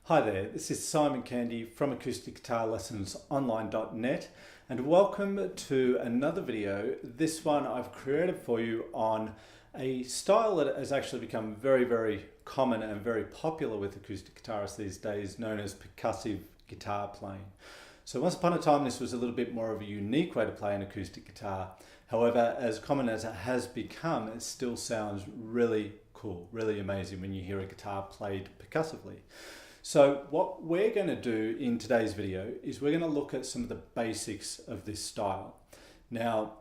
Hi there, this is Simon Candy from acousticguitarlessonsonline.net and welcome to another video. This one I've created for you on a style that has actually become very common and very popular with acoustic guitarists these days, known as percussive guitar playing. So once upon a time this was a little bit more of a unique way to play an acoustic guitar. However, as common as it has become, it still sounds really cool, really amazing when you hear a guitar played percussively. So what we're going to do in today's video is we're going to look at some of the basics of this style. Now,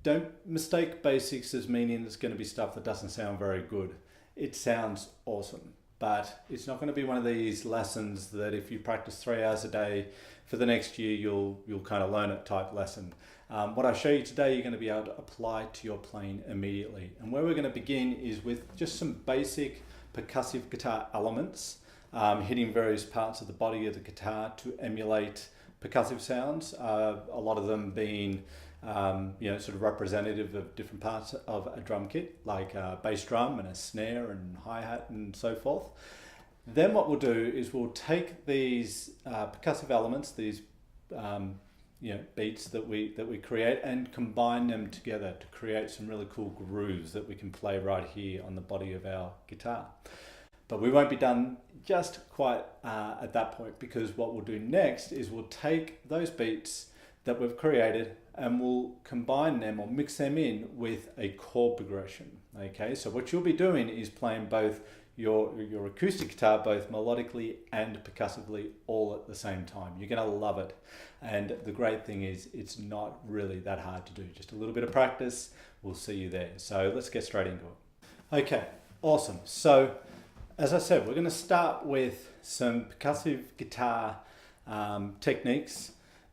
don't mistake basics as meaning it's going to be stuff that doesn't sound very good. It sounds awesome, but it's not going to be one of these lessons that if you practice 3 hours a day for the next year, you'll kind of learn it type lesson. What I show you today, you're going to be able to apply to your playing immediately. And where we're going to begin is with just some basic percussive guitar elements. Hitting various parts of the body of the guitar to emulate percussive sounds, a lot of them being sort of representative of different parts of a drum kit, like a bass drum and a snare and hi-hat and so forth. Then what we'll do is we'll take these percussive elements, these beats that we create, and combine them together to create some really cool grooves that we can play right here on the body of our guitar. But we won't be done just quite at that point, because what we'll do next is we'll take those beats that we've created and we'll combine them or mix them in with a chord progression. Okay, so what you'll be doing is playing both your acoustic guitar both melodically and percussively all at the same time. You're going to love it, and the great thing is it's not really that hard to do. Just a little bit of practice, we'll see you there. So let's get straight into it. Okay, awesome. So as I said, we're going to start with some percussive guitar techniques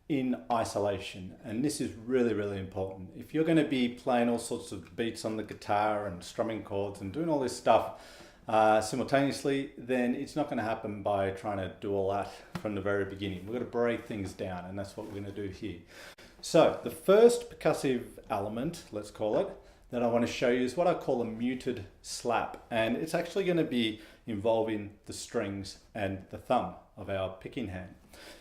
in isolation, and this is really important. If you're going to be playing all sorts of beats on the guitar and strumming chords and doing all this stuff simultaneously, then it's not going to happen by trying to do all that from the very beginning. We're going to break things down, and that's what we're going to do here. So the first percussive element, let's call it, that I want to show you is what I call a muted slap, and it's actually going to be involving the strings and the thumb of our picking hand.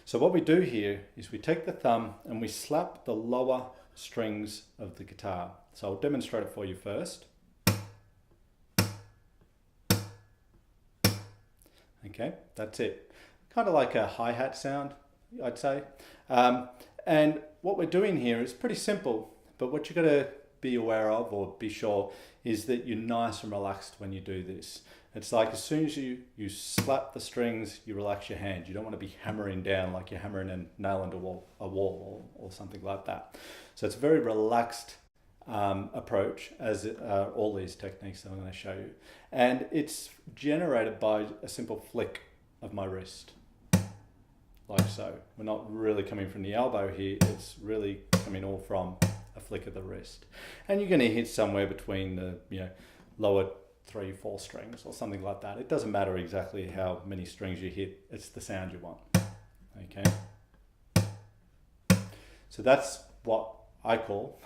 So what we do here is we take the thumb and we slap the lower strings of the guitar. So I'll demonstrate it for you first. Okay, that's it. Kind of like a hi-hat sound, I'd say. And what we're doing here is pretty simple, but what you've got to be aware of or be sure is that you're nice and relaxed when you do this. It's like as soon as you slap the strings, you relax your hand. You don't want to be hammering down like you're hammering a nail into a wall or something like that. So it's a very relaxed approach, as all these techniques that I'm going to show you. And it's generated by a simple flick of my wrist, like so. We're not really coming from the elbow here, it's really coming all from a flick of the wrist. And you're going to hit somewhere between the lower 3-4 strings or something like that. It doesn't matter exactly how many strings you hit, it's the sound you want. Okay, so that's what I call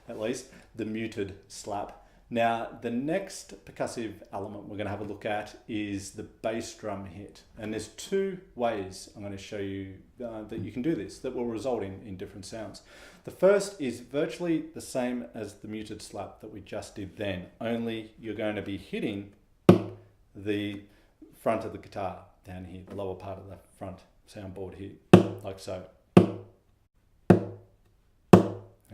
at least the muted slap. Now the next percussive element we're going to have a look at is the bass drum hit, and there's 2 ways I'm going to show you that you can do this that will result in different sounds. The first is virtually the same as the muted slap that we just did then, only you're going to be hitting the front of the guitar down here, the lower part of the front soundboard here, like so.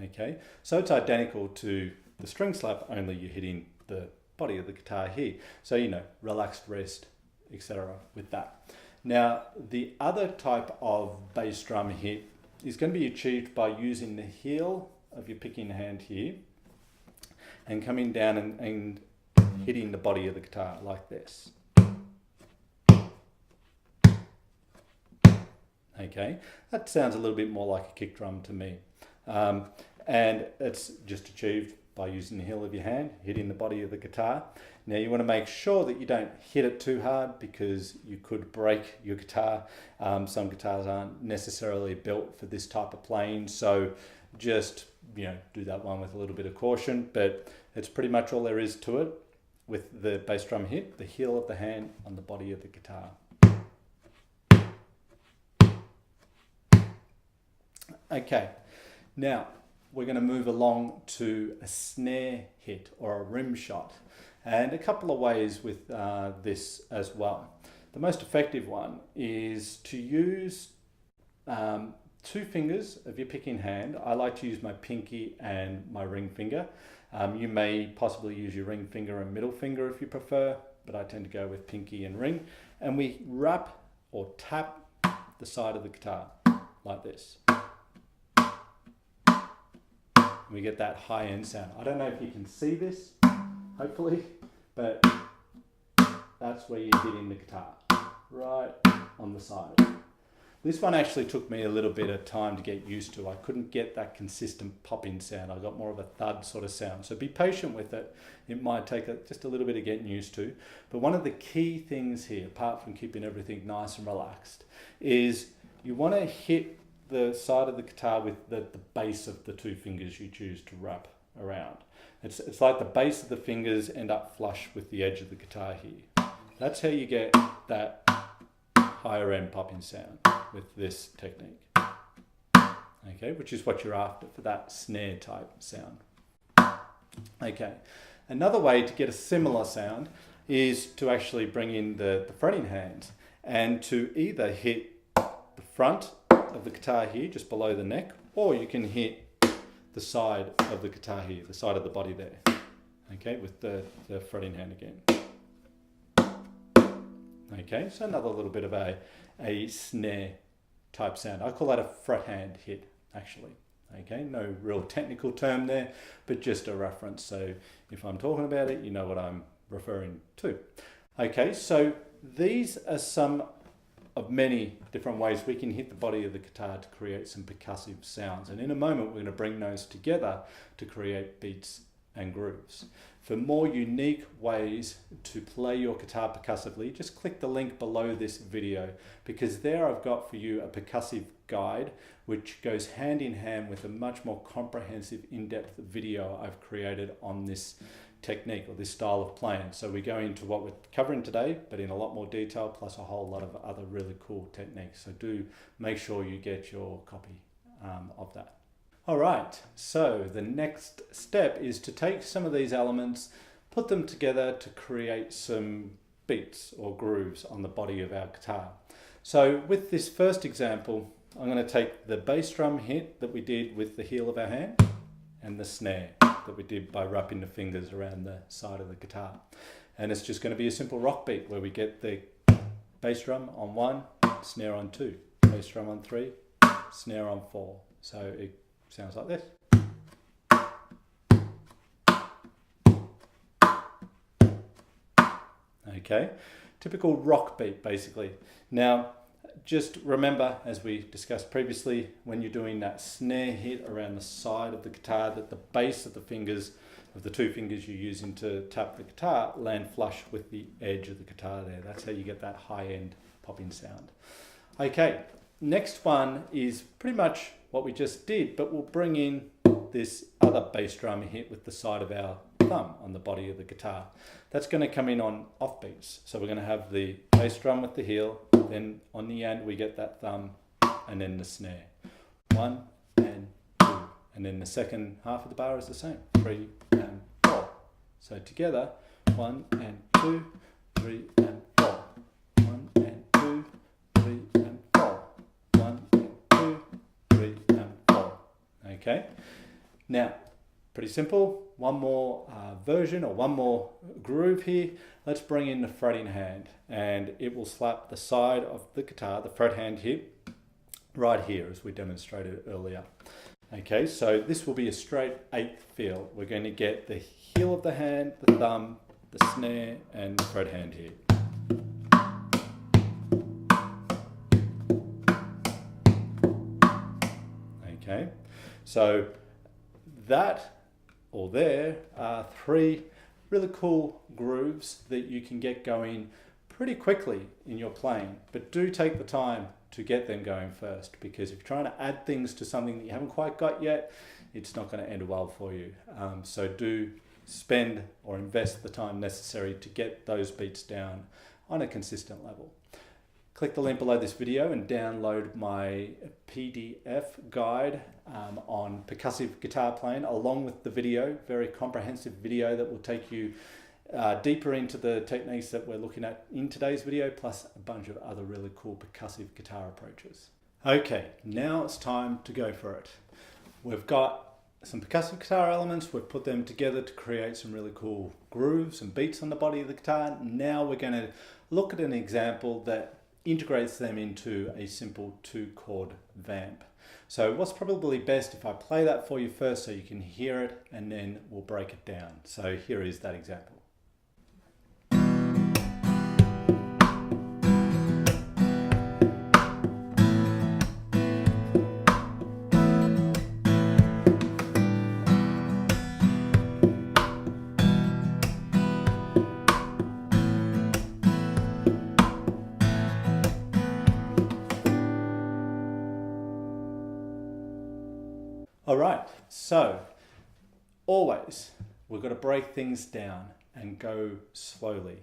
Okay, so it's identical to the string slap, only you're hitting the body of the guitar here. So, relaxed wrist, etc. with that. Now, the other type of bass drum hit is going to be achieved by using the heel of your picking hand here and coming down and hitting the body of the guitar like this. Okay, that sounds a little bit more like a kick drum to me. And it's just achieved by using the heel of your hand, hitting the body of the guitar. Now you want to make sure that you don't hit it too hard, because you could break your guitar. Some guitars aren't necessarily built for this type of playing, so just do that one with a little bit of caution, but it's pretty much all there is to it with the bass drum hit, the heel of the hand on the body of the guitar. Okay, now we're going to move along to a snare hit or a rim shot, and a couple of ways with this as well. The most effective one is to use 2 fingers of your picking hand. I like to use my pinky and my ring finger. You may possibly use your ring finger and middle finger if you prefer, but I tend to go with pinky and ring. And we rap or tap the side of the guitar like this. We get that high end sound. I don't know if you can see this, hopefully, but that's where you're hitting the guitar, right on the side. This one actually took me a little bit of time to get used to. I couldn't get that consistent popping sound. I got more of a thud sort of sound. So be patient with it. It might take just a little bit of getting used to. But one of the key things here, apart from keeping everything nice and relaxed, is you want to hit the side of the guitar with the base of the 2 fingers you choose to wrap around. It's like the base of the fingers end up flush with the edge of the guitar here. That's how you get that higher end popping sound with this technique. Okay, which is what you're after for that snare type sound. Okay, another way to get a similar sound is to actually bring in the fretting hands and to either hit the front of the guitar here, just below the neck, or you can hit the side of the guitar here, the side of the body there. Okay, with the fretting hand again. Okay, so another little bit of a snare type sound. I call that a fret hand hit, actually. Okay, no real technical term there, but just a reference. So if I'm talking about it, you know what I'm referring to. Okay, so these are some of many different ways we can hit the body of the guitar to create some percussive sounds. And in a moment, we're going to bring those together to create beats and grooves. For more unique ways to play your guitar percussively, just click the link below this video, because there I've got for you a percussive guide which goes hand in hand with a much more comprehensive, in-depth video I've created on this technique or this style of playing. So we go into what we're covering today, but in a lot more detail, plus a whole lot of other really cool techniques. So do make sure you get your copy of that. All right, so the next step is to take some of these elements, put them together to create some beats or grooves on the body of our guitar. So with this first example, I'm going to take the bass drum hit that we did with the heel of our hand and the snare that we did by wrapping the fingers around the side of the guitar. And it's just going to be a simple rock beat where we get the bass drum on 1, snare on 2, bass drum on 3, snare on 4. So it sounds like this. Okay, typical rock beat basically. Now, just remember, as we discussed previously, when you're doing that snare hit around the side of the guitar, that the base of the fingers, of the 2 fingers you're using to tap the guitar, land flush with the edge of the guitar there. That's how you get that high-end popping sound. Okay, next one is pretty much what we just did, but we'll bring in this other bass drum hit with the side of our thumb on the body of the guitar. That's going to come in on off beats. So we're going to have the bass drum with the heel, then on the end we get that thumb and then the snare. 1 and 2. And then the second half of the bar is the same. 3 and 4. So together, 1 and 2, 3 and 4. 1 and 2, 3 and 4. 1 and 2, 3 and 4. Okay. Now, pretty simple. One more version or one more groove here. Let's bring in the fretting hand, and it will slap the side of the guitar, the fret hand hit, right here as we demonstrated earlier. Okay, so this will be a straight 8th feel. We're going to get the heel of the hand, the thumb, the snare, and the fret hand hit. Okay, so that or there are 3 really cool grooves that you can get going pretty quickly in your playing, but do take the time to get them going first, because if you're trying to add things to something that you haven't quite got yet, it's not going to end well for you. So do spend or invest the time necessary to get those beats down on a consistent level. click the link below this video and download my PDF guide on percussive guitar playing, along with the video, very comprehensive video that will take you deeper into the techniques that we're looking at in today's video, plus a bunch of other really cool percussive guitar approaches. Okay, now it's time to go for it. We've got some percussive guitar elements, we've put them together to create some really cool grooves and beats on the body of the guitar. Now we're going to look at an example that integrates them into a simple 2-chord vamp. So what's probably best if I play that for you first so you can hear it, and then we'll break it down. So here is that example. All right, so always we've got to break things down and go slowly.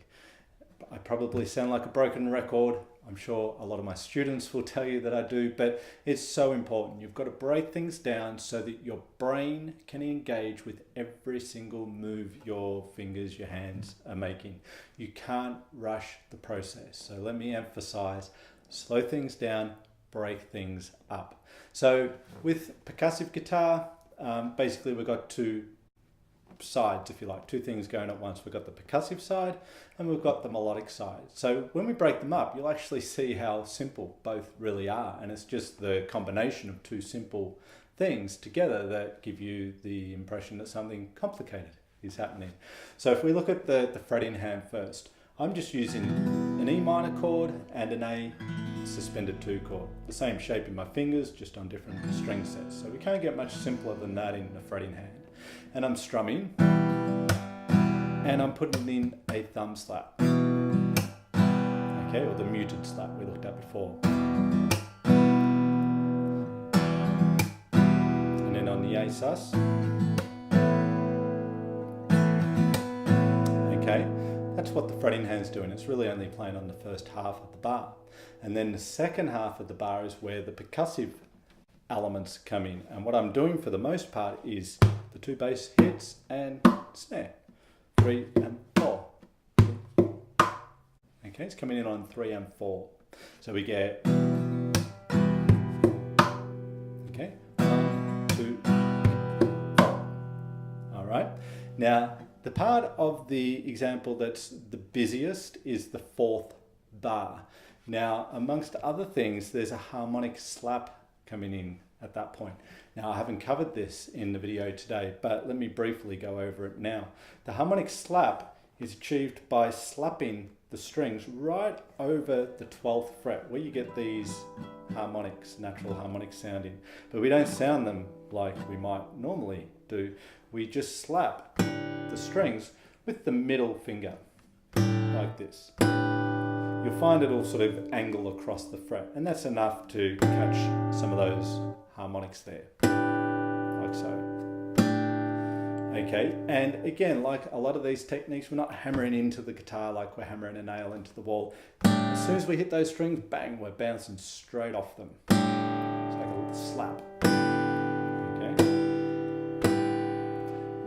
I probably sound like a broken record. I'm sure a lot of my students will tell you that I do, but it's so important. You've got to break things down so that your brain can engage with every single move your fingers, your hands are making. You can't rush the process. So let me emphasize, slow things down, break things up. So with percussive guitar, basically we've got two sides, if you like, two things going at once. We've got the percussive side and we've got the melodic side. So when we break them up, you'll actually see how simple both really are. And it's just the combination of two simple things together that give you the impression that something complicated is happening. So if we look at the fretting hand first, I'm just using an E minor chord and an A suspended 2 chord. The same shape in my fingers, just on different string sets. So we can't get much simpler than that in a fretting hand. And I'm strumming, and I'm putting in a thumb slap. Okay, or the muted slap we looked at before. And then on the A sus. Okay. That's what the fretting hand's doing. It's really only playing on the first half of the bar. And then the second half of the bar is where the percussive elements come in. And what I'm doing for the most part is the 2 bass hits and snare. 3 and 4. Okay, it's coming in on 3 and 4. So we get, okay, 1, 2, 4. All right. Now, the part of the example that's the busiest is the 4th bar. Now, amongst other things, there's a harmonic slap coming in at that point. Now, I haven't covered this in the video today, but let me briefly go over it now. The harmonic slap is achieved by slapping the strings right over the 12th fret, where you get these harmonics, natural harmonics sounding. But we don't sound them like we might normally do. We just slap the strings with the middle finger, like this. You'll find it'll sort of angle across the fret, and that's enough to catch some of those harmonics there, like so. Okay, and again, like a lot of these techniques, we're not hammering into the guitar like we're hammering a nail into the wall. As soon as we hit those strings, bang, we're bouncing straight off them. It's like a little slap.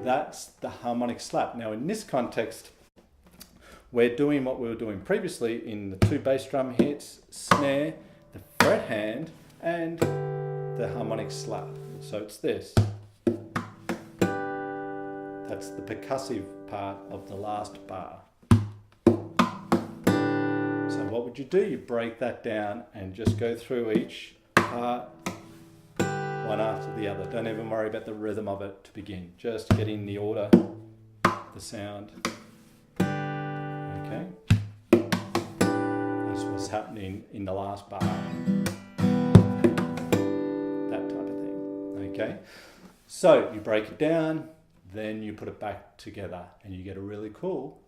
That's the harmonic slap. Now in this context, we're doing what we were doing previously in the 2 bass drum hits, snare, the fret hand, and the harmonic slap. So it's this. That's the percussive part of the last bar. So what would you do? You break that down and just go through each part one after the other. Don't even worry about the rhythm of it to begin. Just get in the order, the sound. Okay. That's what's happening in the last bar. That type of thing. Okay. So you break it down, then you put it back together and you get a really cool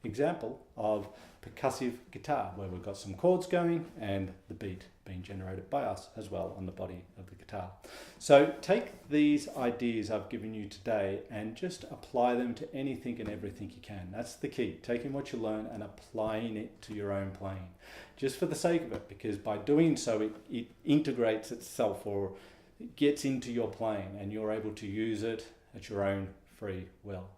example of percussive guitar, where we've got some chords going and the beat being generated by us as well on the body of the guitar. So take these ideas I've given you today and just apply them to anything and everything you can. That's the key, taking what you learn and applying it to your own playing, just for the sake of it, because by doing so it integrates itself, or it gets into your playing, and you're able to use it at your own free will.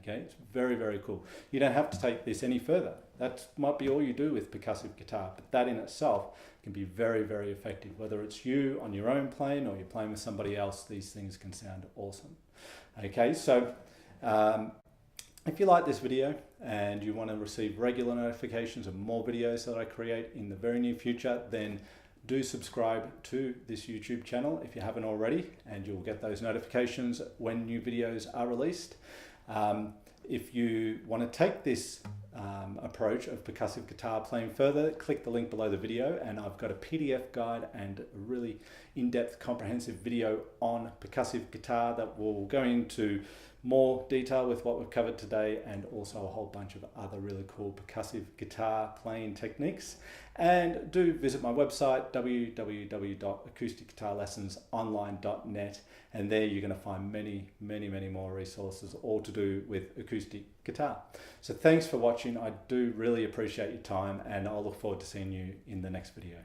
Okay, it's very, very cool. You don't have to take this any further. That might be all you do with percussive guitar, but that in itself can be very, very effective. Whether it's you on your own playing or you're playing with somebody else, these things can sound awesome. Okay, so if you like this video and you want to receive regular notifications of more videos that I create in the very near future, then do subscribe to this YouTube channel if you haven't already, and you'll get those notifications when new videos are released. If you want to take this approach of percussive guitar playing further, click the link below the video, and I've got a PDF guide and a really in-depth comprehensive video on percussive guitar that will go into more detail with what we've covered today, and also a whole bunch of other really cool percussive guitar playing techniques. And do visit my website, www.acousticguitarlessonsonline.net, and there you're going to find many, many, many more resources, all to do with acoustic guitar. So thanks for watching. I do really appreciate your time, and I'll look forward to seeing you in the next video.